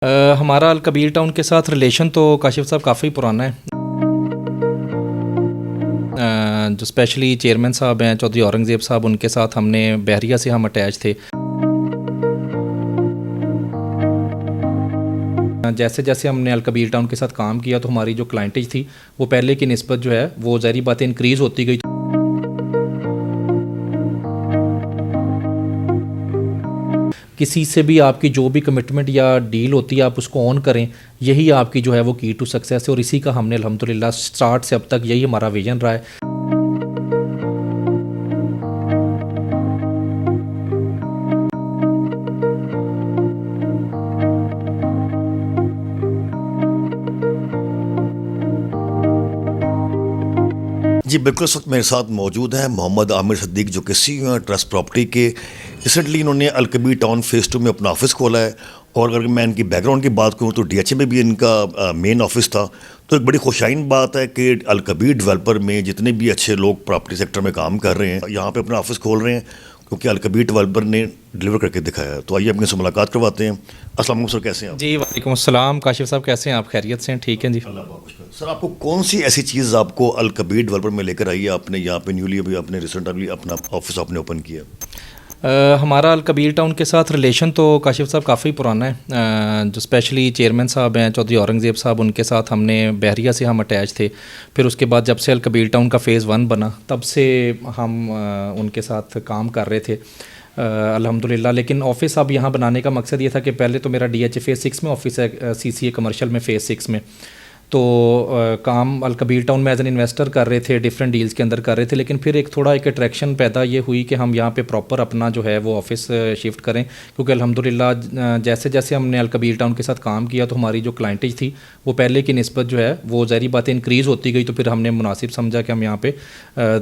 ہمارا الکبیر ٹاؤن کے ساتھ ریلیشن تو کاشف صاحب کافی پرانا ہے. جو اسپیشلی چیئرمین صاحب ہیں چودھری اورنگزیب صاحب، ان کے ساتھ ہم نے بحریہ سے ہم اٹیچ تھے. جیسے جیسے ہم نے الکبیر ٹاؤن کے ساتھ کام کیا تو ہماری جو کلائنٹیج تھی وہ پہلے کی نسبت جو ہے وہ ظاہری باتیں انکریز ہوتی گئی. کسی سے بھی آپ کی جو بھی کمٹمنٹ یا ڈیل ہوتی ہے آپ اس کو آن کریں، یہی آپ کی جو ہے وہ کی ٹو سکسیس ہے، اور اسی کا ہم نے الحمدللہ اسٹارٹ سے اب تک یہی ہمارا ویژن رہا ہے. جی بالکل، اس وقت میرے ساتھ موجود ہیں محمد عامر صدیق، جو کہ سی او ہیں ٹرسٹ پراپرٹی کے. ریسنٹلی انہوں نے الکبیر ٹاؤن فیز 2 میں اپنا آفس کھولا ہے، اور اگر میں ان کی بیک گراؤنڈ کی بات کروں تو ڈی ایچ اے میں بھی ان کا مین آفس تھا. تو ایک بڑی خوشائن بات ہے کہ الکبیر ڈیولپر میں جتنے بھی اچھے لوگ پراپرٹی سیکٹر میں کام کر رہے ہیں یہاں پہ اپنا آفس کھول رہے ہیں، کیونکہ الکبیر ڈیولپر نے ڈلیور کر کے دکھایا ہے. تو آئیے اپنے سے ملاقات کرواتے ہیں. السلام علیکم سر، کیسے ہیں آپ؟ جی وعلیکم السلام کاشف صاحب، کیسے ہیں آپ؟ خیریت سے ہیں؟ ٹھیک ہیں جی. اللہ بہت خوش سر. آپ کو کون سی ایسی چیز آپ کو الکبیر ڈیولپر میں لے کر آئی ہے؟ آپ نے یہاں پہ نیولی ابھی اپنے ریسنٹلی اپنا آفس آپ نے اوپن کیا. ہمارا الکبیر ٹاؤن کے ساتھ ریلیشن تو کاشف صاحب کافی پرانا ہے. جو اسپیشلی چیئرمین صاحب ہیں چودھری اورنگزیب صاحب، ان کے ساتھ ہم نے بحریہ سے ہم اٹیچ تھے. پھر اس کے بعد جب سے الکبیر ٹاؤن کا فیز 1 بنا تب سے ہم ان کے ساتھ کام کر رہے تھے الحمدللہ. لیکن آفس اب یہاں بنانے کا مقصد یہ تھا کہ پہلے تو میرا ڈی ایچ اے فیز 6 میں آفس ہے، سی سی اے کمرشل میں فیز 6 میں. تو کام الکبیر ٹاؤن میں ایز این انویسٹر کر رہے تھے، ڈفرینٹ ڈیلز کے اندر کر رہے تھے. لیکن پھر ایک تھوڑا ایک اٹریکشن پیدا یہ ہوئی کہ ہم یہاں پہ پراپر اپنا جو ہے وہ آفس شفٹ کریں، کیونکہ الحمدللہ جیسے جیسے ہم نے الکبیر ٹاؤن کے ساتھ کام کیا تو ہماری جو کلائنٹیج تھی وہ پہلے کی نسبت جو ہے وہ ظاہری باتیں انکریز ہوتی گئی. تو پھر ہم نے مناسب سمجھا کہ ہم یہاں پہ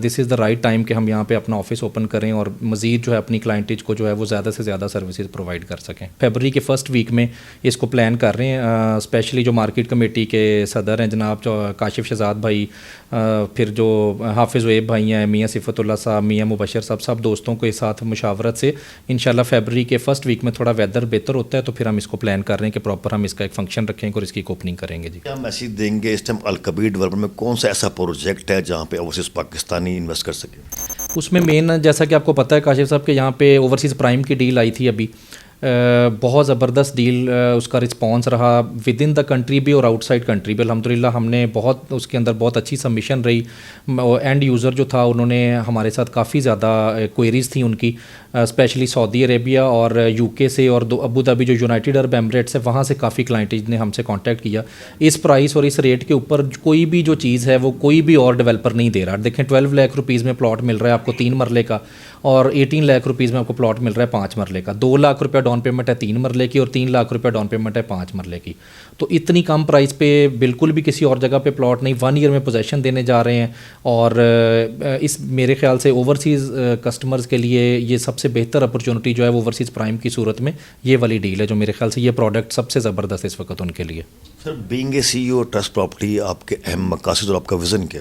دس از دا رائٹ ٹائم کہ ہم یہاں پہ اپنا آفس اوپن کریں اور مزید جو ہے اپنی کلائنٹیج کو جو ہے وہ زیادہ سے زیادہ سروسز پرووائڈ کر سکیں. فیبرری کے فرسٹ ویک میں اس کو پلان کر رہے ہیں. اسپیشلی جو مارکیٹ کمیٹی کے صدر ہیں جناب کاشف شہزاد بھائی، پھر جو حافظ ویب بھائی ہیں، میاں صفت اللہ صاحب، میاں مبشر صاحب، سب دوستوں کے ساتھ مشاورت سے انشاءاللہ فیبرری کے فرسٹ ویک میں تھوڑا ویدر بہتر ہوتا ہے تو پھر ہم اس کو پلان کر رہے ہیں کہ پراپر ہم اس کا ایک فنکشن رکھیں گے اور اس کی اوپننگ کریں گے. جی کیا میسیج دیں گے اس ٹائم الکبیر ڈیولپر میں کون سا ایسا پروجیکٹ ہے جہاں پہ اوورسیز پاکستانی انویسٹ کر سکے؟ اس میں مین جیسا کہ آپ کو پتہ ہے کاشف صاحب کہ یہاں پہ اوورسیز پرائم کی ڈیل آئی تھی ابھی، بہت زبردست ڈیل اس کا رسپانس رہا ود ان دا کنٹری بھی اور آؤٹ سائڈ کنٹری بھی. الحمدللہ ہم نے بہت اس کے اندر بہت اچھی سبمیشن رہی. اینڈ یوزر جو تھا انہوں نے ہمارے ساتھ کافی زیادہ کوئریز تھیں ان کی، اسپیشلی سعودی عربیہ اور یو کے سے اور ابو دھابی جو یونائٹیڈ عرب ایمریٹس ہے وہاں سے کافی کلائنٹیج نے ہم سے کانٹیکٹ کیا. اس پرائس اور اس ریٹ کے اوپر کوئی بھی جو چیز ہے وہ کوئی بھی اور ڈیولپر نہیں دے رہا. دیکھیں 12 لاکھ روپیز میں پلاٹ مل رہا ہے آپ کو 3 مرلے کا، اور 18 لاکھ روپیز میں آپ کو پلاٹ مل رہا ہے 5 مرلے کا. 2 لاکھ روپیہ ڈاؤن پیمنٹ ہے 3 مرلے کی اور 3 لاکھ روپیہ ڈاؤن پیمنٹ ہے 5 مرلے کی. تو اتنی کم پرائز پہ بالکل بھی کسی اور جگہ پہ پلاٹ نہیں، 1 ایئر میں پوزیشن دینے جا رہے ہیں. اور اس میرے خیال سے اوورسیز کسٹمرز کے لیے یہ سب سے بہتر اپرچونٹی جو ہے وہ اوورسیز پرائم کی صورت میں یہ والی ڈیل ہے، جو میرے خیال سے یہ پروڈکٹ سب سے زبردست اس وقت ان کے لیے. Sir being a C E O trust property, آپ کے اہم مقاصد اور آپ کا ویژن کیا؟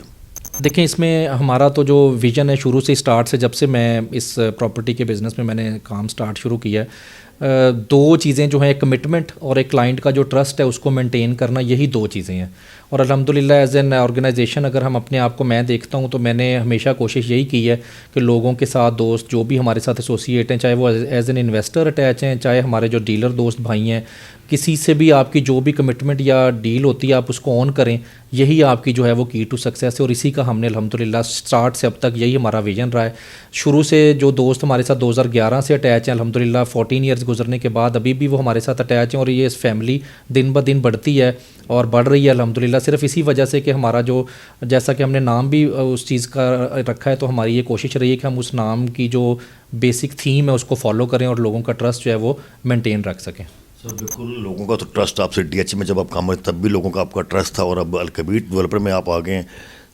دیکھیں اس میں ہمارا تو جو ویژن ہے شروع سے اسٹارٹ سے، جب سے میں اس پراپرٹی کے بزنس میں نے کام سٹارٹ شروع کیا ہے، 2 چیزیں جو ہیں، ایک کمٹمنٹ اور ایک کلائنٹ کا جو ٹرسٹ ہے اس کو مینٹین کرنا، یہی 2 چیزیں ہیں. اور الحمدللہ ایز این آرگنائزیشن اگر ہم اپنے آپ کو میں دیکھتا ہوں تو میں نے ہمیشہ کوشش یہی کی ہے کہ لوگوں کے ساتھ دوست جو بھی ہمارے ساتھ ایسوسیٹ ہیں، چاہے وہ ایز این انویسٹر اٹیچ ہیں، چاہے ہمارے جو ڈیلر دوست بھائی ہیں، کسی سے بھی آپ کی جو بھی کمٹمنٹ یا ڈیل ہوتی ہے آپ اس کو آن کریں، یہی آپ کی جو ہے وہ کی ٹو سکسیس ہے. اور اسی کا ہم نے الحمدللہ اسٹارٹ سے اب تک یہی ہمارا ویژن رہا ہے. شروع سے جو دوست ہمارے ساتھ 2011 سے اٹیچ ہیں، الحمدللہ 14 ایئرز گزرنے کے بعد ابھی بھی وہ ہمارے ساتھ اٹیچ ہیں، اور یہ فیملی دن بہ دن بڑھتی ہے اور بڑھ رہی ہے الحمدللہ صرف اسی وجہ سے کہ ہمارا جو جیسا کہ ہم نے نام بھی اس چیز کا رکھا ہے تو ہماری یہ کوشش رہی ہے کہ ہم اس نام کی جو بیسک تھیم ہے اس کو فالو کریں اور لوگوں کا ٹرسٹ جو ہے وہ مینٹین رکھ سکیں. سر بالکل، لوگوں کا تو ٹرسٹ آپ سے ڈی ایچ میں جب آپ کام کرتے تب بھی لوگوں کا آپ کا ٹرسٹ تھا، اور اب الکبیر ڈیولپر میں آپ آ گئے ہیں،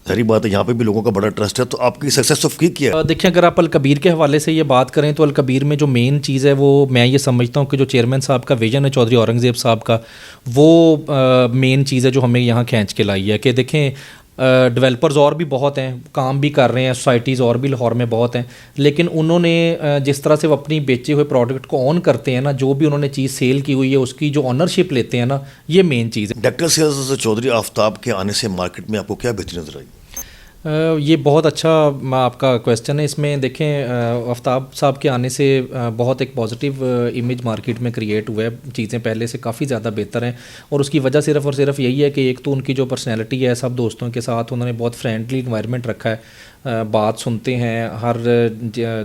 ظاہری بات ہے یہاں پہ بھی لوگوں کا بڑا ٹرسٹ ہے. تو آپ کی سکسیس آف کی کیا؟ دیکھیں اگر آپ الکبیر کے حوالے سے یہ بات کریں تو الکبیر میں جو مین چیز ہے وہ میں یہ سمجھتا ہوں کہ جو چیئرمین صاحب کا ویژن ہے چودھری اورنگزیب صاحب کا، وہ مین چیز ہے جو ہمیں یہاں کھینچ کے لائی ہے. کہ دیکھیں ڈیولپرز اور بھی بہت ہیں, کام بھی کر رہے ہیں, سوسائٹیز اور بھی لاہور میں بہت ہیں, لیکن انہوں نے جس طرح سے وہ اپنی بیچے ہوئے پروڈکٹ کو آن کرتے ہیں نا, جو بھی انہوں نے چیز سیل کی ہوئی ہے اس کی جو آنرشپ لیتے ہیں نا, یہ مین چیز ہے. ڈاکٹر سیاض چودھری, آفتاب کے آنے سے مارکیٹ میں آپ کو کیا بہتری نظر آئی؟ یہ بہت اچھا آپ کا کویسچن ہے. اس میں دیکھیں آفتاب صاحب کے آنے سے بہت ایک پازیٹیو امیج مارکیٹ میں کریٹ ہوا ہے, چیزیں پہلے سے کافی زیادہ بہتر ہیں, اور اس کی وجہ صرف اور صرف یہی ہے کہ ایک تو ان کی جو پرسنالٹی ہے, سب دوستوں کے ساتھ انہوں نے بہت فرینڈلی انوائرمنٹ رکھا ہے, بات سنتے ہیں, ہر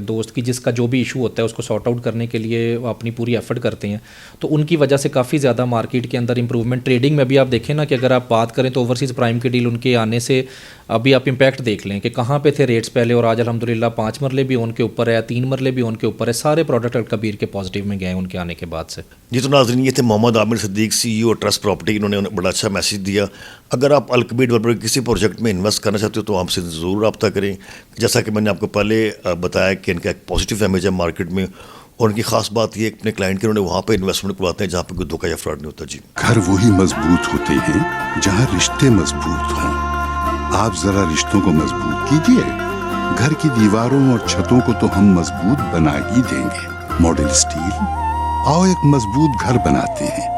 دوست کی جس کا جو بھی ایشو ہوتا ہے اس کو سارٹ آؤٹ کرنے کے لیے وہ اپنی پوری ایفرٹ کرتے ہیں, تو ان کی وجہ سے کافی زیادہ مارکیٹ کے اندر امپروومنٹ. ٹریڈنگ میں بھی آپ دیکھیں نا کہ اگر آپ بات کریں تو اوورسیز پرائم کی ڈیل ان کے آنے سے ابھی آپ امپیکٹ دیکھ لیں کہ کہاں پہ تھے ریٹس پہلے, اور آج الحمدللہ 5 مرلے بھی ان کے اوپر ہے, 3 مرلے بھی ان کے اوپر ہے. سارے پروڈکٹ الکبیر کے پازیٹیو میں گئے ہیں ان کے آنے کے بعد سے. جی تو ناظرین, یہ تھے محمد عامر صدیق, سی ای او ٹرسٹ پراپرٹی. انہوں نے بڑا اچھا میسج دیا. اگر آپ الکبیر ڈیولپر کے کسی پروجیکٹ میں انویسٹ کرنا چاہتے ہو تو آپ سے ضرور رابطہ کریں. جیسا کہ میں نے آپ کو پہلے بتایا کہ ان کا ایک پازیٹیو امیج ہے مارکیٹ میں, اور ان کی خاص بات یہ ہے کہ اپنے کلائنٹ کے انہوں نے وہاں پہ انویسٹمنٹ کرواتے ہیں جہاں پہ کوئی دھوکہ یا فراڈ نہیں ہوتا. جی, گھر وہی مضبوط ہوتے ہیں جہاں رشتے مضبوط ہوں. آپ ذرا رشتوں کو مضبوط کیجئے. گھر کی دیواروں اور چھتوں کو تو ہم مضبوط بنا ہی دیں گے. ماڈل اسٹیل, آؤ ایک مضبوط گھر بناتے ہیں.